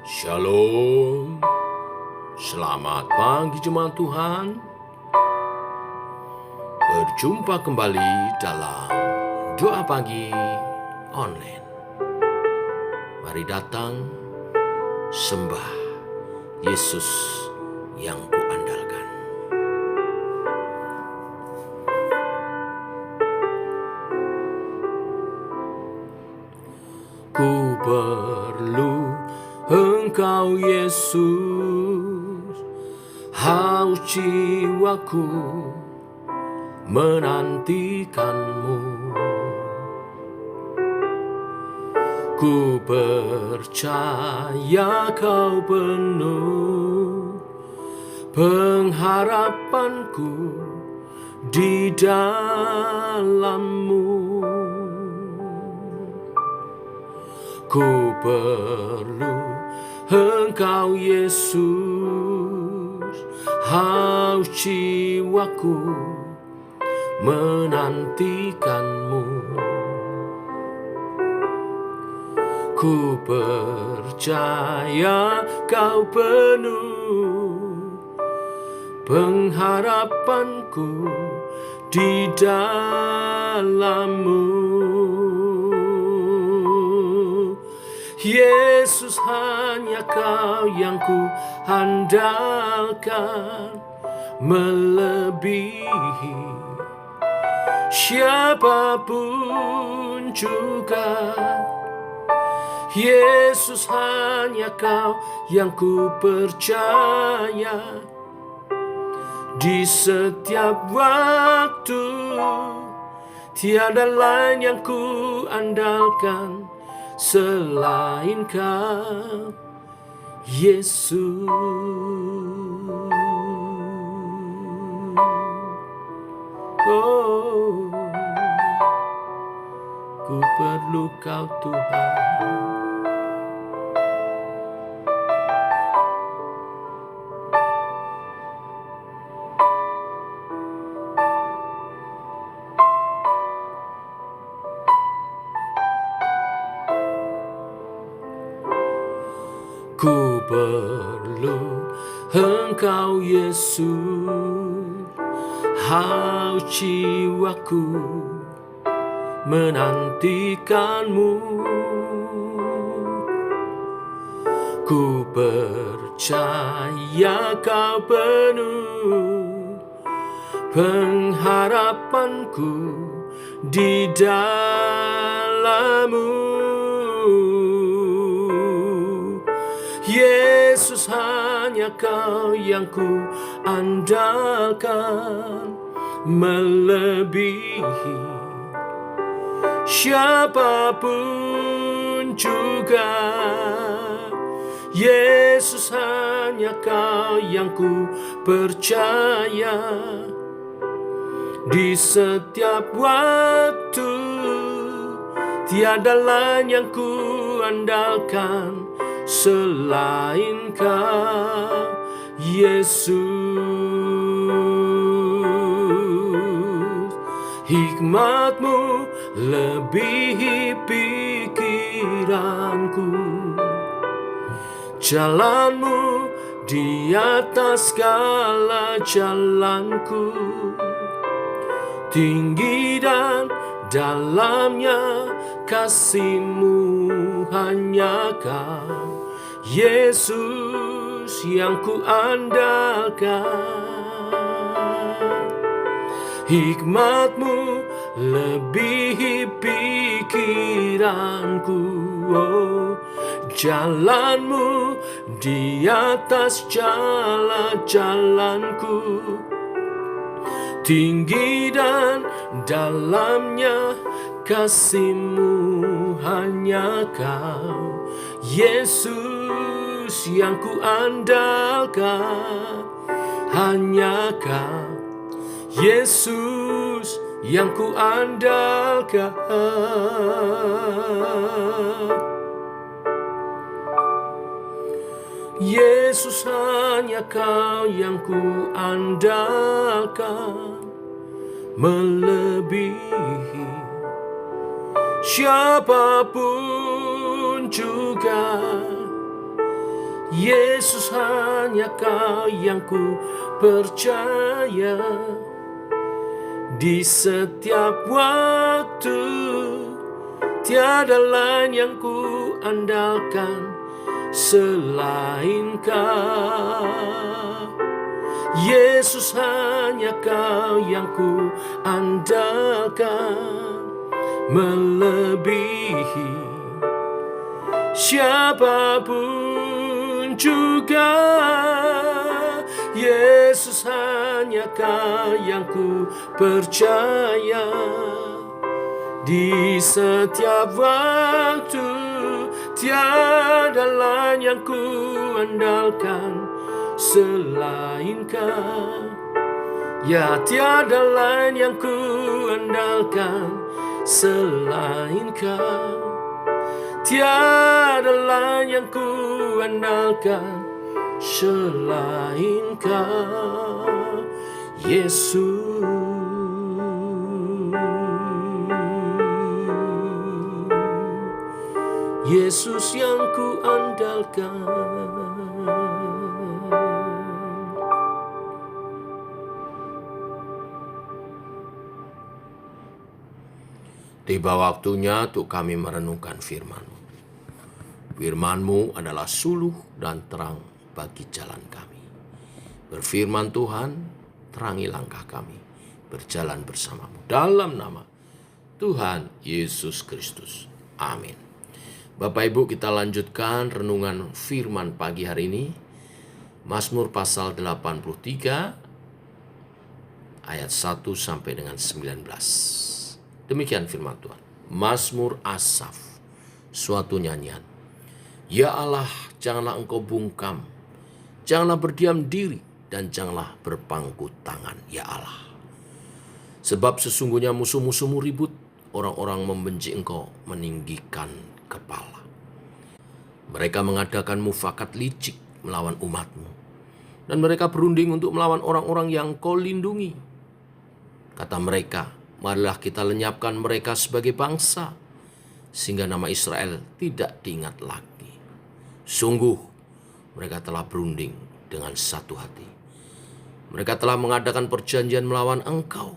Shalom, selamat pagi jemaat Tuhan. Berjumpa kembali dalam doa pagi online. Mari datang sembah Yesus yang kuandalkan. Ku perlu Engkau Yesus, haus jiwaku menantikanmu. Ku percaya Kau penuh pengharapanku di dalam-Mu. Ku perlu Engkau Yesus, haus jiwaku menantikanmu. Ku percaya Kau penuh pengharapanku di dalam-Mu. Yesus, hanya Kau yang ku andalkan, melebihi siapapun juga. Yesus, hanya Kau yang ku percaya di setiap waktu. Tiada lain yang ku andalkan selain Kau, Yesus. Oh, ku perlu Kau Tuhan. Ku perlu Engkau Yesus, haus jiwaku menantikanmu. Ku percaya Kau penuh pengharapanku di dalam-Mu. Yesus, hanya Kau yang ku andalkan, melebihi siapapun juga. Yesus, hanya Kau yang ku percaya di setiap waktu. Tiada lain yang ku andalkan selain Kau, Yesus. Hikmat-Mu lebihi pikiranku, jalan-Mu di atas segala jalanku. Tinggi dan dalamnya kasih-Mu, hanya Kau Yesus yang ku andalkan. Hikmat-Mu lebihi pikiranku, oh, jalan-Mu di atas jalan-jalanku. Tinggi dan dalamnya kasih-Mu, hanya Kau Yesus yang ku andalkan. Hanya Kau Yesus yang ku andalkan. Yesus, hanya Kau yang ku andalkan, melebihi siapapun juga. Yesus, hanya Kau yang ku percaya. Di setiap waktu tiada lain yang ku andalkan selain Kau. Yesus, hanya Kau yang ku andalkan, melebihi siapapun juga. Yesus, hanya Kau yang ku percaya. Di setiap waktu tiada lain yang ku andalkan selain Kau. Ya, tiada lain yang ku andalkan selain Kau. Tiada lain yang ku andalkan selain Kau, Yesus. Yesus yang ku andalkan. Tiba waktunya untuk kami merenungkan firman-Mu. Firman-Mu adalah suluh dan terang bagi jalan kami. Berfirman Tuhan, terangi langkah kami berjalan bersama-Mu. Dalam nama Tuhan Yesus Kristus. Amin. Bapak Ibu, kita lanjutkan renungan firman pagi hari ini. Mazmur pasal 83 ayat 1 sampai dengan 19. Demikian firman Tuhan. Mazmur Asaf, suatu nyanyian. Ya Allah, janganlah Engkau bungkam, janganlah berdiam diri, dan janganlah berpangku tangan, ya Allah. Sebab sesungguhnya musuh-musuhmu ribut, orang-orang membenci Engkau meninggikan kepala. Mereka mengadakan mufakat licik melawan umat-Mu, dan mereka berunding untuk melawan orang-orang yang Kau lindungi. Kata mereka, marilah kita lenyapkan mereka sebagai bangsa, sehingga nama Israel tidak diingat lagi. Sungguh, mereka telah berunding dengan satu hati. Mereka telah mengadakan perjanjian melawan Engkau.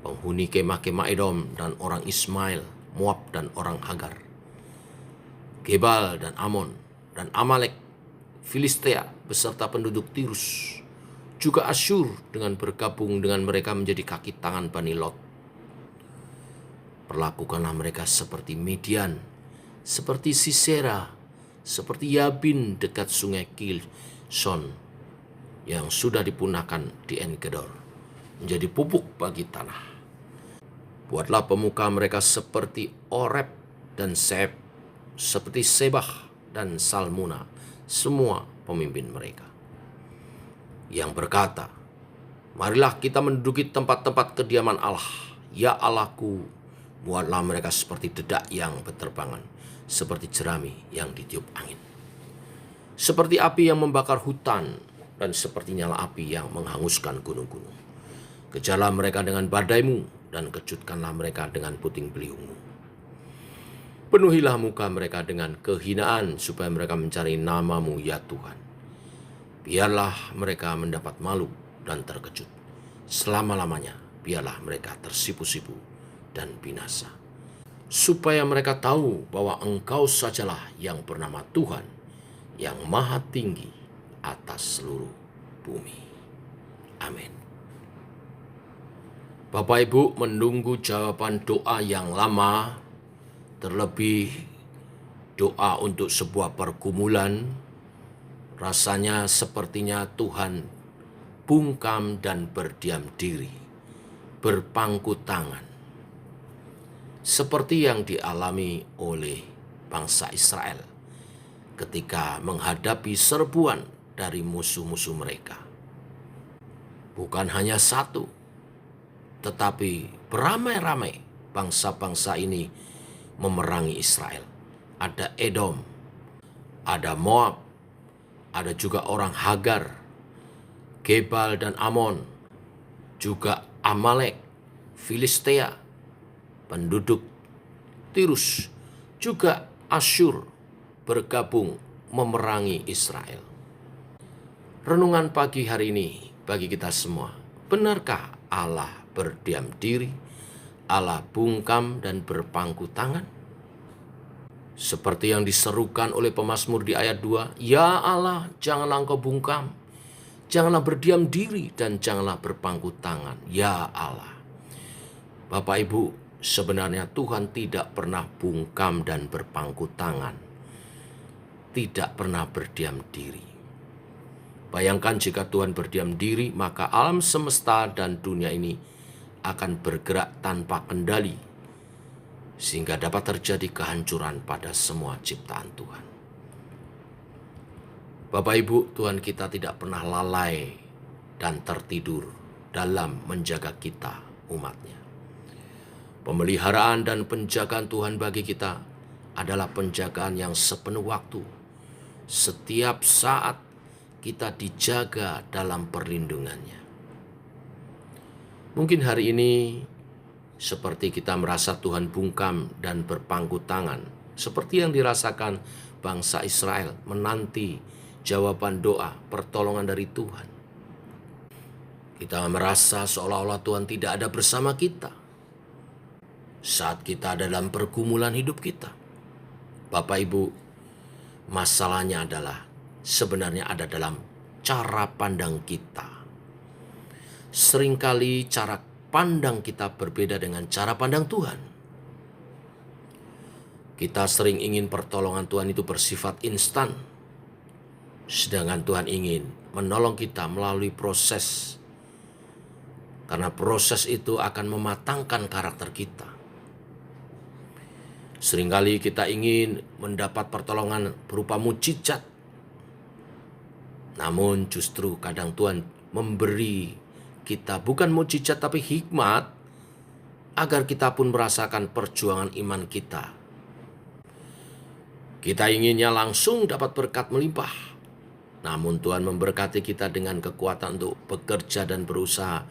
Penghuni kemah-kemah Edom dan orang Ismail, Moab dan orang Hagar, Gebal dan Amon dan Amalek, Filistea beserta penduduk Tirus, juga Asyur dengan bergabung dengan mereka menjadi kaki tangan Bani Lot. Perlakukanlah mereka seperti Midian, seperti Sisera, seperti Yabin dekat sungai Kishon yang sudah dipunahkan di En-Gedor, menjadi pupuk bagi tanah. Buatlah pemuka mereka seperti Oreb dan Seb, seperti Sebah dan Salmuna, semua pemimpin mereka. Yang berkata, marilah kita menduduki tempat-tempat kediaman Allah. Ya Allahku, buatlah mereka seperti dedak yang berterbangan, seperti jerami yang ditiup angin. Seperti api yang membakar hutan, dan seperti nyala api yang menghanguskan gunung-gunung. Kejarlah mereka dengan badai-Mu, dan kejutkanlah mereka dengan puting beliung-Mu. Penuhilah muka mereka dengan kehinaan, supaya mereka mencari nama-Mu, ya Tuhan. Biarlah mereka mendapat malu dan terkejut. Selama-lamanya biarlah mereka tersipu-sipu dan binasa. Supaya mereka tahu bahwa Engkau sajalah yang bernama Tuhan, yang maha tinggi atas seluruh bumi. Amin. Bapak Ibu, menunggu jawaban doa yang lama, terlebih doa untuk sebuah pergumulan, rasanya sepertinya Tuhan bungkam dan berdiam diri, berpangku tangan, seperti yang dialami oleh bangsa Israel ketika menghadapi serbuan dari musuh-musuh mereka. Bukan hanya satu, tetapi beramai-ramai bangsa-bangsa ini memerangi Israel. Ada Edom, ada Moab, ada juga orang Hagar, Gebal dan Amon, juga Amalek, Filistea, penduduk Tirus, juga Asyur bergabung memerangi Israel. Renungan pagi hari ini bagi kita semua. Benarkah Allah berdiam diri? Allah bungkam dan berpangku tangan? Seperti yang diserukan oleh pemazmur di ayat 2, "Ya Allah, janganlah Engkau bungkam, janganlah berdiam diri dan janganlah berpangku tangan, ya Allah." Bapak Ibu, sebenarnya Tuhan tidak pernah bungkam dan berpangku tangan, tidak pernah berdiam diri. Bayangkan jika Tuhan berdiam diri, maka alam semesta dan dunia ini akan bergerak tanpa kendali, sehingga dapat terjadi kehancuran pada semua ciptaan Tuhan. Bapak Ibu, Tuhan kita tidak pernah lalai dan tertidur dalam menjaga kita, umatnya. Pemeliharaan dan penjagaan Tuhan bagi kita adalah penjagaan yang sepenuh waktu. Setiap saat kita dijaga dalam perlindungannya. Mungkin hari ini seperti kita merasa Tuhan bungkam dan berpangku tangan, seperti yang dirasakan bangsa Israel menanti jawaban doa pertolongan dari Tuhan. Kita merasa seolah-olah Tuhan tidak ada bersama kita saat kita ada dalam pergumulan hidup kita. Bapak Ibu, masalahnya adalah sebenarnya ada dalam cara pandang kita. Seringkali cara pandang kita berbeda dengan cara pandang Tuhan. Kita sering ingin pertolongan Tuhan itu bersifat instan, sedangkan Tuhan ingin menolong kita melalui proses. Karena proses itu akan mematangkan karakter kita. Seringkali kita ingin mendapat pertolongan berupa mujizat. Namun justru kadang Tuhan memberi kita bukan mujizat tapi hikmat agar kita pun merasakan perjuangan iman kita. Kita inginnya langsung dapat berkat melimpah. Namun Tuhan memberkati kita dengan kekuatan untuk bekerja dan berusaha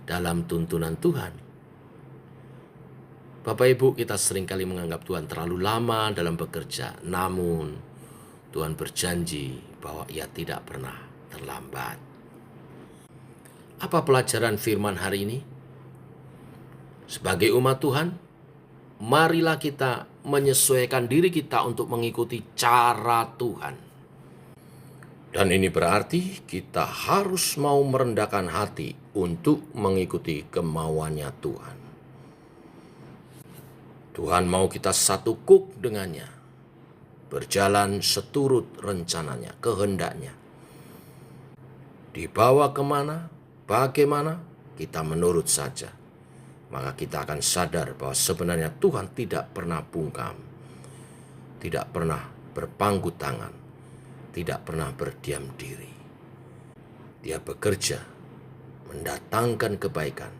dalam tuntunan Tuhan. Bapak Ibu, kita seringkali menganggap Tuhan terlalu lama dalam bekerja. Namun Tuhan berjanji bahwa Ia tidak pernah terlambat. Apa pelajaran firman hari ini? Sebagai umat Tuhan, marilah kita menyesuaikan diri kita untuk mengikuti cara Tuhan. Dan ini berarti kita harus mau merendahkan hati untuk mengikuti kemauannya Tuhan. Tuhan mau kita satu kuk dengannya, berjalan seturut rencananya, kehendaknya. Dibawa kemana, bagaimana, kita menurut saja. Maka kita akan sadar bahwa sebenarnya Tuhan tidak pernah bungkam, tidak pernah berpangku tangan, tidak pernah berdiam diri. Dia bekerja, mendatangkan kebaikan,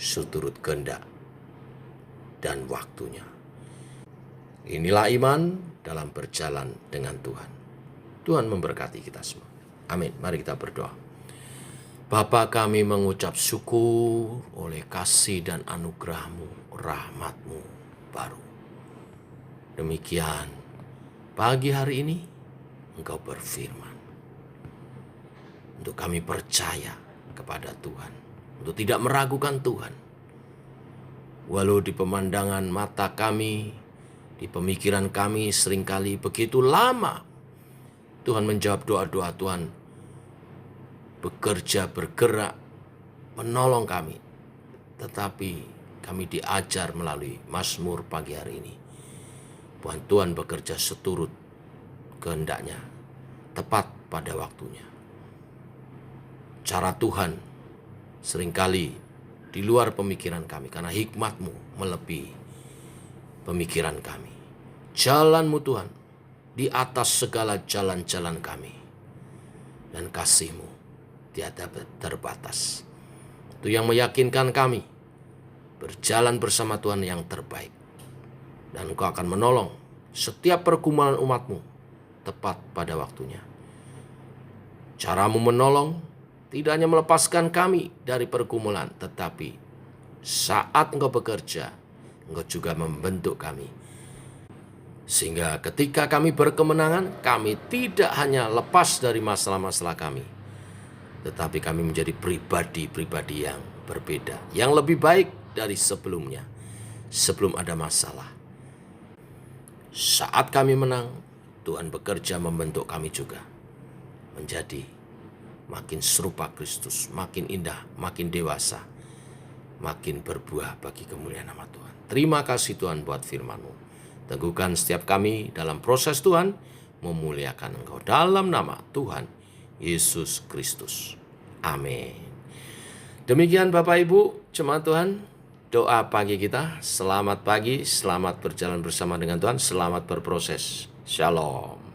seturut kehendak dan waktunya. Inilah iman dalam berjalan dengan Tuhan. Tuhan memberkati kita semua. Amin. Mari kita berdoa. Bapa, kami mengucap syukur oleh kasih dan anugerah-Mu, rahmat-Mu baru. Demikian, pagi hari ini Engkau berfirman. Untuk kami percaya kepada Tuhan. Untuk tidak meragukan Tuhan. Walau di pemandangan mata kami, di pemikiran kami seringkali begitu lama Tuhan menjawab doa-doa, Tuhan bekerja, bergerak, menolong kami. Tetapi kami diajar melalui Mazmur pagi hari ini. Tuhan bekerja seturut kehendaknya, tepat pada waktunya. Cara Tuhan seringkali di luar pemikiran kami, karena hikmat-Mu melebihi pemikiran kami. Jalan-Mu Tuhan di atas segala jalan-jalan kami. Dan kasih-Mu tiada terbatas. Itu yang meyakinkan kami berjalan bersama Tuhan yang terbaik. Dan Engkau akan menolong setiap pergumulan umat-Mu tepat pada waktunya. Cara-Mu menolong tidak hanya melepaskan kami dari pergumulan, tetapi saat Engkau bekerja, Engkau juga membentuk kami Sehingga ketika kami berkemenangan, kami tidak hanya lepas dari masalah-masalah kami, tetapi kami menjadi pribadi-pribadi yang berbeda, yang lebih baik dari sebelumnya, sebelum ada masalah. Saat kami menang, Tuhan bekerja membentuk kami juga menjadi makin serupa Kristus, makin indah, makin dewasa, makin berbuah bagi kemuliaan nama Tuhan. Terima kasih Tuhan buat firman-Mu. Teguhkan setiap kami dalam proses Tuhan, memuliakan Engkau dalam nama Tuhan Yesus Kristus. Amin. Demikian Bapak Ibu, jemaat Tuhan, doa pagi kita. Selamat pagi, selamat berjalan bersama dengan Tuhan, selamat berproses. Shalom.